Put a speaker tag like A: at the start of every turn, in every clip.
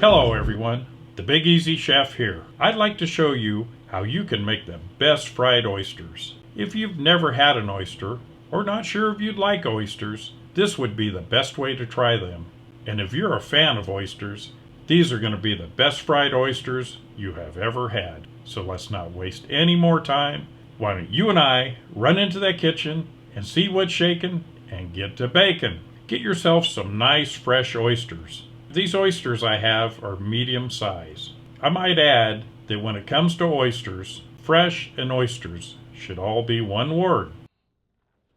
A: Hello everyone, the Big Easy Chef here. I'd like to show you how you can make the best fried oysters. If you've never had an oyster, or not sure if you'd like oysters, this would be the best way to try them. And if you're a fan of oysters, these are going to be the best fried oysters you have ever had. So let's not waste any more time. Why don't you and I run into that kitchen and see what's shaking and get to baking. Get yourself some nice fresh oysters. These oysters I have are medium size. I might add that when it comes to oysters, fresh and oysters should all be one word.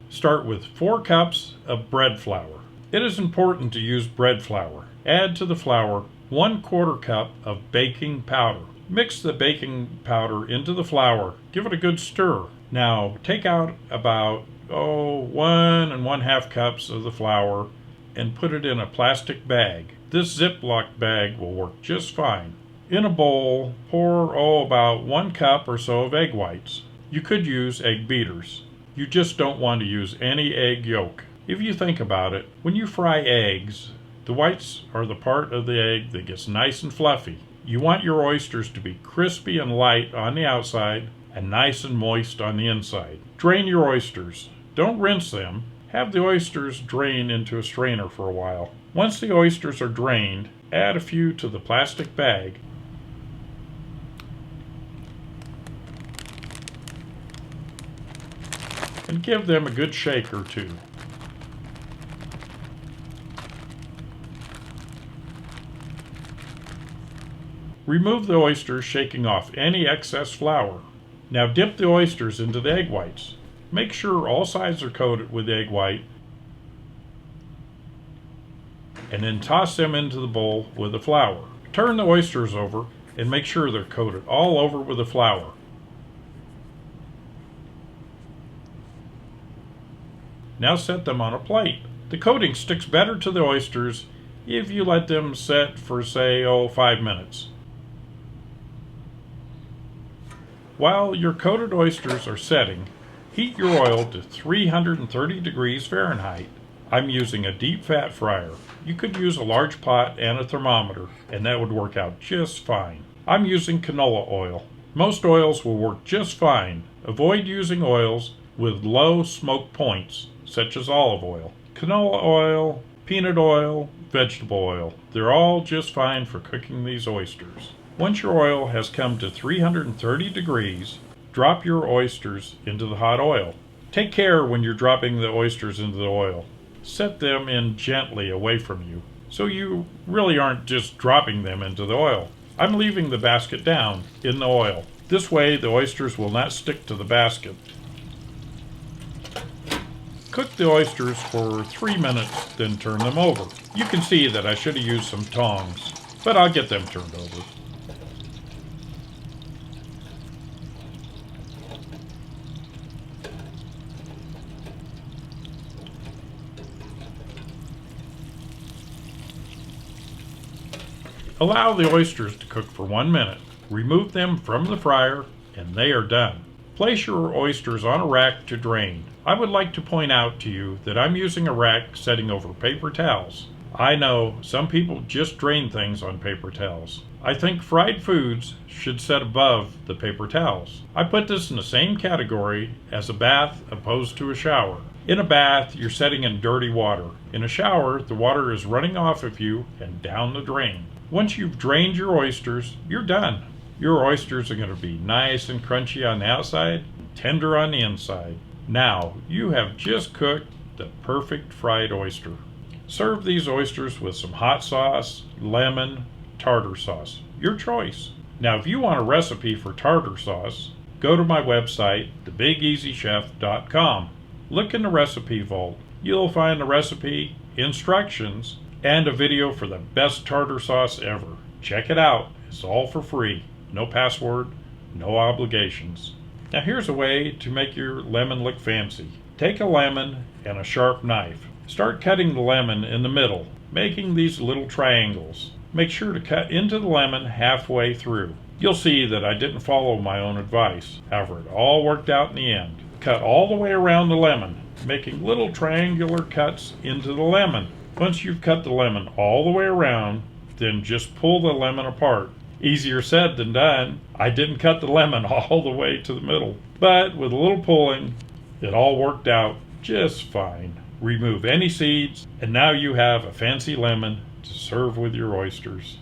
A: Start with 4 cups of bread flour. It is important to use bread flour. Add to the flour 1/4 cup of baking powder. Mix the baking powder into the flour. Give it a good stir. Now take out about 1 1/2 cups of the flour and put it in a plastic bag. This Ziploc bag will work just fine. In a bowl, pour about 1 cup or so of egg whites. You could use egg beaters. You just don't want to use any egg yolk. If you think about it, when you fry eggs, the whites are the part of the egg that gets nice and fluffy. You want your oysters to be crispy and light on the outside and nice and moist on the inside. Drain your oysters. Don't rinse them. Have the oysters drain into a strainer for a while. Once the oysters are drained, add a few to the plastic bag. And give them a good shake or two. Remove the oysters, shaking off any excess flour. Now dip the oysters into the egg whites. Make sure all sides are coated with egg white, and then toss them into the bowl with the flour. Turn the oysters over and make sure they're coated all over with the flour. Now set them on a plate. The coating sticks better to the oysters if you let them set for, say, 5 minutes. While your coated oysters are setting, heat your oil to 330 degrees Fahrenheit. I'm using a deep fat fryer. You could use a large pot and a thermometer, and that would work out just fine. I'm using canola oil. Most oils will work just fine. Avoid using oils with low smoke points, such as olive oil. Canola oil, peanut oil, vegetable oil. They're all just fine for cooking these oysters. Once your oil has come to 330 degrees, drop your oysters into the hot oil. Take care when you're dropping the oysters into the oil. Set them in gently away from you, so you really aren't just dropping them into the oil. I'm leaving the basket down in the oil. This way the oysters will not stick to the basket. Cook the oysters for 3 minutes, then turn them over. You can see that I should have used some tongs, but I'll get them turned over. Allow the oysters to cook for 1 minute. Remove them from the fryer, and they are done. Place your oysters on a rack to drain. I would like to point out to you that I'm using a rack setting over paper towels. I know some people just drain things on paper towels. I think fried foods should set above the paper towels. I put this in the same category as a bath opposed to a shower. In a bath, you're setting in dirty water. In a shower, the water is running off of you and down the drain. Once you've drained your oysters, you're done. Your oysters are going to be nice and crunchy on the outside, tender on the inside. Now, you have just cooked the perfect fried oyster. Serve these oysters with some hot sauce, lemon, tartar sauce. Your choice. Now, if you want a recipe for tartar sauce, go to my website, thebigeasychef.com. Look in the recipe vault. You'll find the recipe, instructions, and a video for the best tartar sauce ever. Check it out. It's all for free. No password, no obligations. Now here's a way to make your lemon look fancy. Take a lemon and a sharp knife. Start cutting the lemon in the middle, making these little triangles. Make sure to cut into the lemon halfway through. You'll see that I didn't follow my own advice. However, it all worked out in the end. Cut all the way around the lemon, making little triangular cuts into the lemon. Once you've cut the lemon all the way around, then just pull the lemon apart. Easier said than done. I didn't cut the lemon all the way to the middle, but with a little pulling, it all worked out just fine. Remove any seeds, and now you have a fancy lemon to serve with your oysters.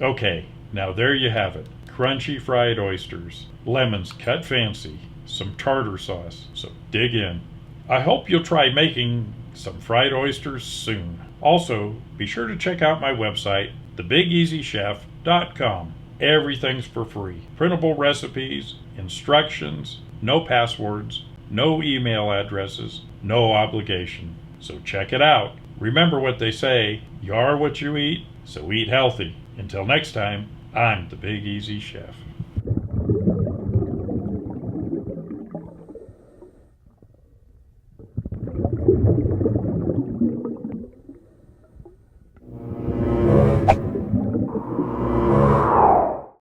A: Okay, now there you have it. Crunchy fried oysters. Lemons cut fancy. Some tartar sauce. So dig in. I hope you'll try making some fried oysters soon. Also, be sure to check out my website, thebigeasychef.com. Everything's for free. Printable recipes, instructions, no passwords, no email addresses, no obligation. So check it out. Remember what they say, you are what you eat, so eat healthy. Until next time, I'm the Big Easy Chef.